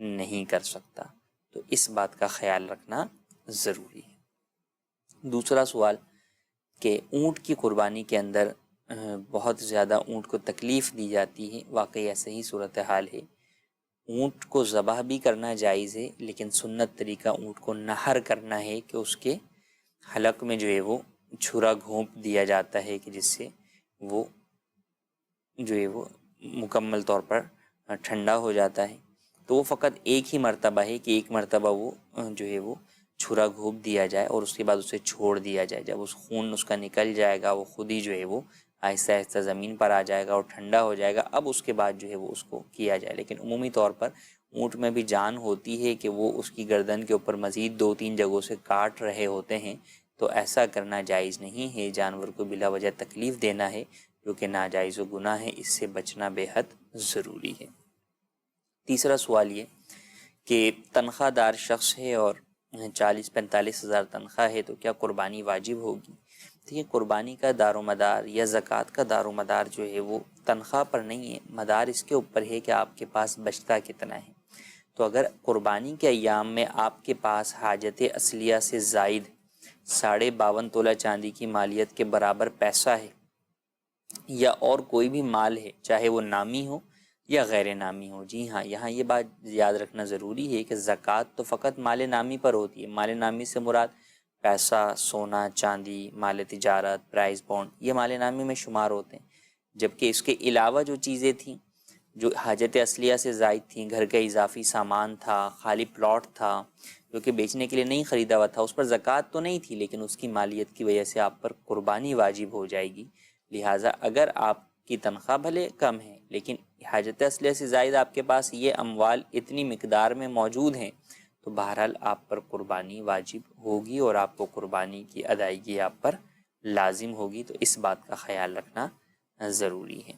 نہیں کر سکتا، تو اس بات کا خیال رکھنا ضروری ہے۔ دوسرا سوال کہ اونٹ کی قربانی کے اندر بہت زیادہ اونٹ کو تکلیف دی جاتی ہے، واقعی ایسا ہی صورتحال ہے۔ اونٹ کو ذبح بھی کرنا جائز ہے، لیکن سنت طریقہ اونٹ کو نہر کرنا ہے کہ اس کے حلق میں جو ہے وہ چھرا گھونپ دیا جاتا ہے کہ جس سے وہ جو ہے وہ مکمل طور پر ٹھنڈا ہو جاتا ہے، تو وہ فقط ایک ہی مرتبہ ہے کہ ایک مرتبہ وہ جو ہے وہ چھرا گھونپ دیا جائے اور اس کے بعد اسے چھوڑ دیا جائے۔ جب اس خون اس کا نکل جائے گا، وہ خود ہی جو ہے وہ آہستہ آہستہ زمین پر آ جائے گا اور ٹھنڈا ہو جائے گا، اب اس کے بعد جو ہے وہ اس کو کیا جائے۔ لیکن عمومی طور پر اونٹ میں بھی جان ہوتی ہے کہ وہ اس کی گردن کے اوپر مزید 2-3 جگہوں سے کاٹ رہے ہوتے ہیں، تو ایسا کرنا جائز نہیں ہے، جانور کو بلا وجہ تکلیف دینا ہے جو کہ ناجائز و گناہ ہے، اس سے بچنا بے حد ضروری ہے۔ تیسرا سوال یہ کہ تنخواہ دار شخص ہے اور 40-45 ہزار تنخواہ ہے، تو کیا قربانی واجب ہوگی؟ دیکھیے، قربانی کا دار و مدار یا زکوٰۃ کا دار و مدار جو ہے وہ تنخواہ پر نہیں ہے، مدار اس کے اوپر ہے کہ آپ کے پاس بچتا کتنا ہے۔ تو اگر قربانی کے ایام میں آپ کے پاس حاجت اصلیہ سے زائد 52.5 تولہ چاندی کی مالیت کے برابر پیسہ ہے، یا اور کوئی بھی مال ہے، چاہے وہ نامی ہو یا غیر نامی ہو۔ جی ہاں، یہاں یہ بات یاد رکھنا ضروری ہے کہ زکوٰۃ تو فقط مال نامی پر ہوتی ہے۔ مال نامی سے مراد پیسہ، سونا، چاندی، مال تجارت، پرائز بانڈ، یہ مال نامی میں شمار ہوتے ہیں، جبکہ اس کے علاوہ جو چیزیں تھیں جو حاجت اصلیہ سے زائد تھیں، گھر کا اضافی سامان تھا، خالی پلاٹ تھا جو کہ بیچنے کے لیے نہیں خریدا ہوا تھا، اس پر زکوٰۃ تو نہیں تھی، لیکن اس کی مالیت کی وجہ سے آپ پر قربانی واجب ہو جائے گی۔ لہٰذا اگر آپ کی تنخواہ بھلے کم ہے لیکن حاجت اصلیہ سے زائد آپ کے پاس یہ اموال اتنی مقدار میں موجود ہیں، تو بہرحال آپ پر قربانی واجب ہوگی اور آپ کو قربانی کی ادائیگی آپ پر لازم ہوگی، تو اس بات کا خیال رکھنا ضروری ہے۔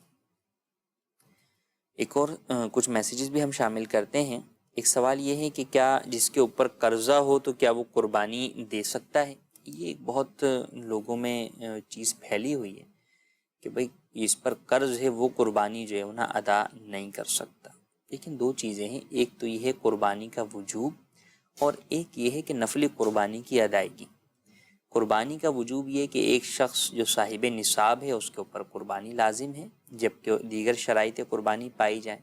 ایک اور کچھ میسیجز بھی ہم شامل کرتے ہیں۔ ایک سوال یہ ہے کہ کیا جس کے اوپر قرضہ ہو تو کیا وہ قربانی دے سکتا ہے؟ یہ ایک بہت لوگوں میں چیز پھیلی ہوئی ہے کہ بھئی اس پر قرض ہے، وہ قربانی جو ہے انہیں ادا نہیں کر سکتا۔ لیکن دو چیزیں ہیں، ایک تو یہ ہے قربانی کا وجوب، اور ایک یہ ہے کہ نفلی قربانی کی ادائیگی۔ قربانی کا وجوب یہ کہ ایک شخص جو صاحب نصاب ہے اس کے اوپر قربانی لازم ہے، جبکہ دیگر شرائط قربانی پائی جائیں۔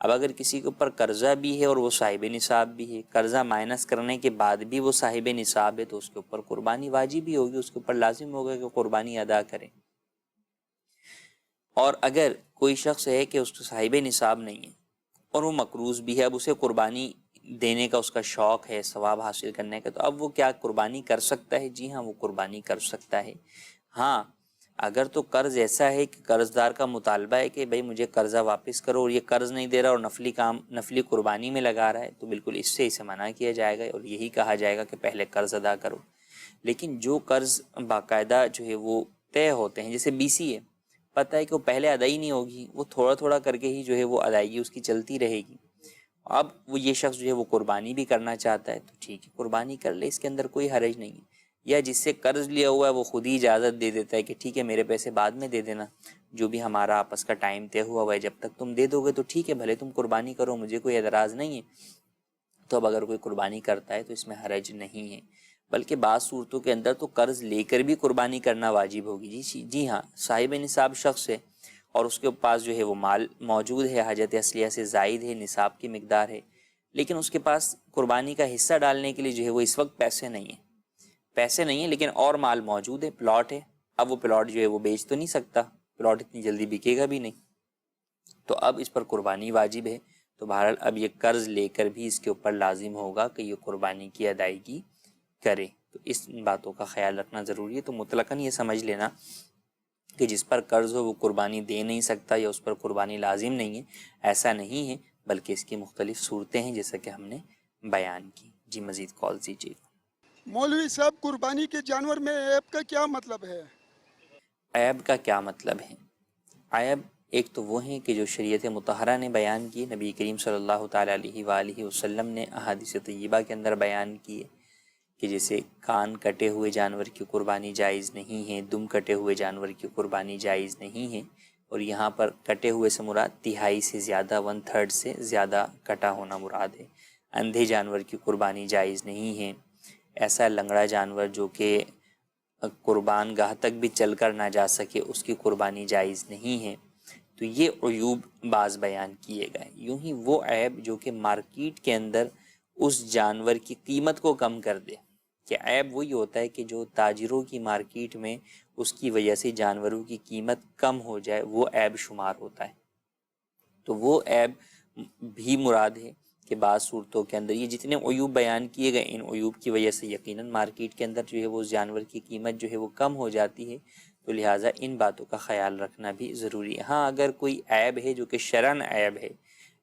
اب اگر کسی کے اوپر قرضہ بھی ہے اور وہ صاحب نصاب بھی ہے، قرضہ مائنس کرنے کے بعد بھی وہ صاحب نصاب ہے، تو اس کے اوپر قربانی واجب ہی ہوگی، اس کے اوپر لازم ہوگا کہ قربانی ادا کرے۔ اور اگر کوئی شخص ہے کہ اس کو صاحب نصاب نہیں ہے اور وہ مقروض بھی ہے، اب اسے قربانی دینے کا اس کا شوق ہے، ثواب حاصل کرنے کا، تو اب وہ کیا قربانی کر سکتا ہے؟ جی ہاں، وہ قربانی کر سکتا ہے۔ ہاں، اگر تو قرض ایسا ہے کہ قرض دار کا مطالبہ ہے کہ بھئی مجھے قرضہ واپس کرو، اور یہ قرض نہیں دے رہا اور نفلی قربانی میں لگا رہا ہے، تو بالکل اس سے اسے منع کیا جائے گا اور یہی کہا جائے گا کہ پہلے قرض ادا کرو۔ لیکن جو قرض باقاعدہ جو ہے وہ طے ہوتے ہیں، جیسے BC ہے، پتہ ہے کہ وہ پہلے ادائی نہیں ہوگی، وہ تھوڑا تھوڑا کر کے ہی جو ہے وہ ادائیگی اس کی چلتی رہے گی، اب وہ یہ شخص جو ہے وہ قربانی بھی کرنا چاہتا ہے تو ٹھیک ہے، قربانی کر لے، اس کے اندر کوئی حرج نہیں ہے۔ یا جس سے قرض لیا ہوا ہے وہ خود ہی اجازت دے دیتا ہے کہ ٹھیک ہے میرے پیسے بعد میں دے دینا، جو بھی ہمارا آپس کا ٹائم طے ہوا ہے جب تک تم دے دو گے تو ٹھیک ہے، بھلے تم قربانی کرو، مجھے کوئی اعتراض نہیں ہے۔ تو اب اگر کوئی قربانی کرتا ہے تو اس میں حرج نہیں ہے، بلکہ بعض صورتوں کے اندر تو قرض لے کر بھی قربانی کرنا واجب ہوگی۔ جی ہاں، صاحب نصاب شخص ہے اور اس کے پاس جو ہے وہ مال موجود ہے، حاجت اصلیہ سے زائد ہے، نصاب کی مقدار ہے، لیکن اس کے پاس قربانی کا حصہ ڈالنے کے لیے جو ہے وہ اس وقت پیسے نہیں ہیں، لیکن اور مال موجود ہے، پلاٹ ہے۔ اب وہ پلاٹ جو ہے وہ بیچ تو نہیں سکتا، پلاٹ اتنی جلدی بکے گا بھی نہیں، تو اب اس پر قربانی واجب ہے۔ تو بہرحال اب یہ قرض لے کر بھی اس کے اوپر لازم ہوگا کہ یہ قربانی کی ادائیگی کرے، تو اس باتوں کا خیال رکھنا ضروری ہے۔ تو مطلقاً یہ سمجھ لینا کہ جس پر قرض ہو وہ قربانی دے نہیں سکتا یا اس پر قربانی لازم نہیں ہے، ایسا نہیں ہے، بلکہ اس کی مختلف صورتیں ہیں جیسا کہ ہم نے بیان کی۔ جی مزید کال دیجیے۔ مولوی صاحب، قربانی کے جانور میں عیب کا کیا مطلب ہے؟ عیب کا کیا مطلب ہے؟ عیب ایک تو وہ ہیں کہ جو شریعت مطہرہ نے بیان کی، نبی کریم صلی اللہ تعالیٰ علیہ وآلہ وسلم نے احادیث طیبہ کے اندر بیان کی ہے، کہ جیسے کان کٹے ہوئے جانور کی قربانی جائز نہیں ہے، دم کٹے ہوئے جانور کی قربانی جائز نہیں ہے، اور یہاں پر کٹے ہوئے سے مراد تہائی سے زیادہ، 1/3 سے زیادہ کٹا ہونا مراد ہے۔ اندھے جانور کی قربانی جائز نہیں ہے، ایسا لنگڑا جانور جو کہ قربان گاہ تک بھی چل کر نہ جا سکے اس کی قربانی جائز نہیں ہے۔ تو یہ عیوب بعض بیان کیے گئے۔ یوں ہی وہ عیب جو کہ مارکیٹ کے اندر اس جانور کی قیمت کو کم کر دے، کہ عیب وہی ہوتا ہے کہ جو تاجروں کی مارکیٹ میں اس کی وجہ سے جانوروں کی قیمت کم ہو جائے، وہ عیب شمار ہوتا ہے۔ تو وہ عیب بھی مراد ہے کہ بعض صورتوں کے اندر یہ جتنے عیوب بیان کیے گئے، ان عیوب کی وجہ سے یقیناً مارکیٹ کے اندر جو ہے وہ جانور کی قیمت جو ہے وہ کم ہو جاتی ہے، تو لہٰذا ان باتوں کا خیال رکھنا بھی ضروری ہے۔ ہاں اگر کوئی عیب ہے جو کہ شرعاً عیب ہے،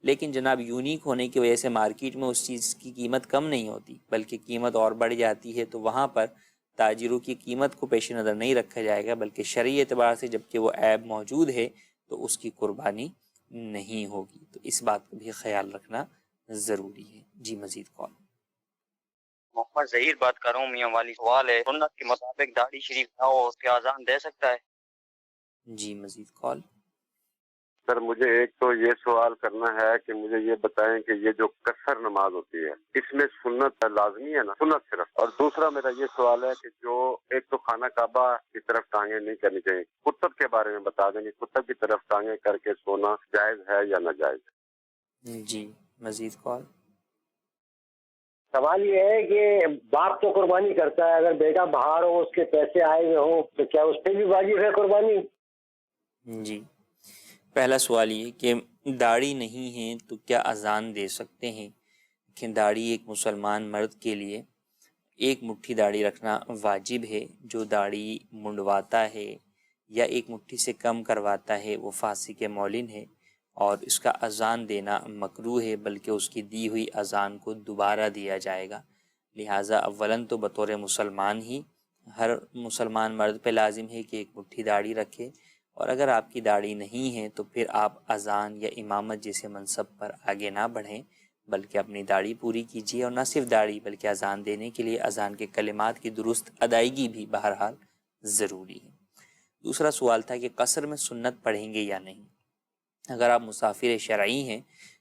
لیکن جناب یونیک ہونے کی وجہ سے مارکیٹ میں اس چیز کی قیمت کم نہیں ہوتی بلکہ قیمت اور بڑھ جاتی ہے، تو وہاں پر تاجروں کی قیمت کو پیش نظر نہیں رکھا جائے گا، بلکہ شرعی اعتبار سے جب کہ وہ عیب موجود ہے تو اس کی قربانی نہیں ہوگی۔ تو اس بات کا بھی خیال رکھنا ضروری ہے۔ جی مزید کال۔ محمد ظہیر بات کر رہا ہوں، میاں والی۔ سوال ہے، سنت کے مطابق داڑھی شریف نہ ہو اس کے اذان دے سکتا ہے؟ جی مزید کال۔ سر مجھے ایک تو یہ سوال کرنا ہے کہ مجھے یہ بتائیں کہ یہ جو قصر نماز ہوتی ہے اس میں سنت لازمی ہے نا؟ سنت صرف۔ اور دوسرا میرا یہ سوال ہے کہ جو ایک تو خانہ کعبہ کی طرف ٹانگیں نہیں کرنی چاہیے، کتب کے بارے میں بتا دیں گے، کتب کی طرف ٹانگیں کر کے سونا جائز ہے یا ناجائز ہے؟ جی مزید کال۔ سوال یہ ہے کہ باپ تو قربانی کرتا ہے، اگر بیٹا باہر ہو، اس کے پیسے آئے ہوئے ہوں، تو کیا اس پہ بھی واجب ہے قربانی؟ جی پہلا سوال یہ کہ داڑھی نہیں ہے تو کیا اذان دے سکتے ہیں؟ کہ داڑھی ایک مسلمان مرد کے لیے ایک مٹھی داڑھی رکھنا واجب ہے۔ جو داڑھی منڈواتا ہے یا ایک مٹھی سے کم کرواتا ہے وہ فاسق مولن ہے، اور اس کا اذان دینا مکروہ ہے، بلکہ اس کی دی ہوئی اذان کو دوبارہ دیا جائے گا۔ لہٰذا اولاً تو بطور مسلمان ہی ہر مسلمان مرد پہ لازم ہے کہ ایک مٹھی داڑھی رکھے، اور اگر آپ کی داڑھی نہیں ہے تو پھر آپ اذان یا امامت جیسے منصب پر آگے نہ بڑھیں، بلکہ اپنی داڑھی پوری کیجیے، اور نہ صرف داڑھی بلکہ اذان دینے کے لیے اذان کے کلمات کی درست ادائیگی بھی بہرحال ضروری ہے۔ دوسرا سوال تھا کہ قصر میں سنت پڑھیں گے یا نہیں۔ اگر آپ مسافر شرعی ہیں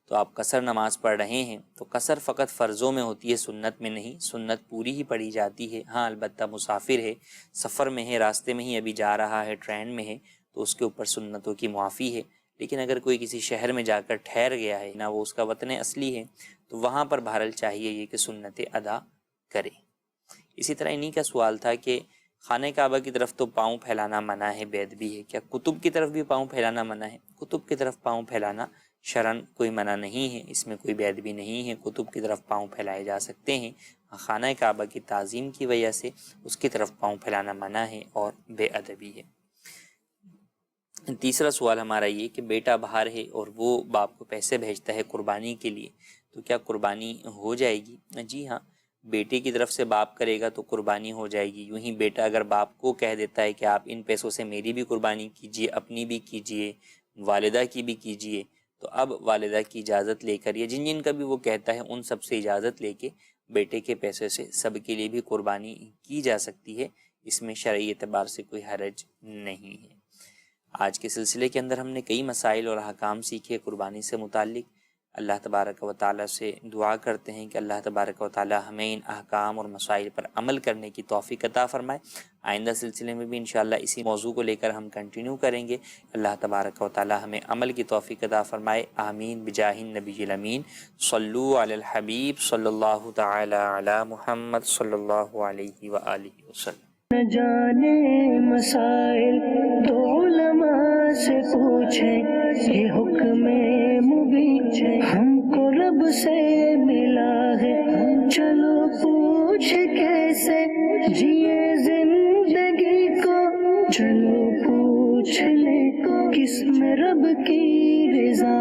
تو آپ قصر نماز پڑھ رہے ہیں تو قصر فقط فرضوں میں ہوتی ہے، سنت میں نہیں۔ سنت پوری ہی پڑھی جاتی ہے۔ ہاں البتہ مسافر ہے، سفر میں ہے، راستے میں ہی ابھی جا رہا ہے، ٹرین میں ہے، تو اس کے اوپر سنتوں کی معافی ہے۔ لیکن اگر کوئی کسی شہر میں جا کر ٹھہر گیا ہے، نہ وہ اس کا وطن اصلی ہے، تو وہاں پر بہرحال چاہیے یہ کہ سنتیں ادا کرے۔ اسی طرح انہی کا سوال تھا کہ خانہ کعبہ کی طرف تو پاؤں پھیلانا منع ہے، بید بھی ہے، کیا کتب کی طرف بھی پاؤں پھیلانا منع ہے؟ کتب کی طرف پاؤں پھیلانا شرعاً کوئی منع نہیں ہے، اس میں کوئی بید بھی نہیں ہے، کتب کی طرف پاؤں پھیلائے جا سکتے ہیں۔ خانہ کعبہ کی تعظیم کی وجہ سے اس کی طرف پاؤں پھیلانا منع ہے اور بے ادبی ہے۔ تیسرا سوال ہمارا یہ کہ بیٹا باہر ہے اور وہ باپ کو پیسے بھیجتا ہے قربانی کے لیے، تو کیا قربانی ہو جائے گی؟ جی ہاں، بیٹے کی طرف سے باپ کرے گا تو قربانی ہو جائے گی۔ یوں ہی بیٹا اگر باپ کو کہہ دیتا ہے کہ آپ ان پیسوں سے میری بھی قربانی کیجیے، اپنی بھی کیجیے، والدہ کی بھی کیجیے، تو اب والدہ کی اجازت لے کر یا جن جن کا بھی وہ کہتا ہے ان سب سے اجازت لے کے بیٹے کے پیسے سے سب کے لیے بھی قربانی کی جا سکتی ہے۔ اس میں شرعی اعتبار سے کوئی حرج نہیں ہے۔ آج کے سلسلے کے اندر ہم نے کئی مسائل اور احکام سیکھے قربانی سے متعلق۔ اللہ تبارک و تعالیٰ سے دعا کرتے ہیں کہ اللہ تبارک و تعالیٰ ہمیں ان احکام اور مسائل پر عمل کرنے کی توفیق عطا فرمائے۔ آئندہ سلسلے میں بھی انشاءاللہ اسی موضوع کو لے کر ہم کنٹینیو کریں گے۔ اللہ تبارک و تعالیٰ ہمیں عمل کی توفیق عطا فرمائے، آمین بجاہ النبی الامین۔ صلو علی الحبیب صلی اللہ تعالی علی محمد صلی اللہ علیہ وآلہ وسلم۔ نہ جانے مسائل تو علماء سے پوچھیں، یہ حکم مبین ہم کو رب سے ملا ہے، چلو پوچھ کیسے جیے زندگی کو، چلو پوچھ رب کی رضا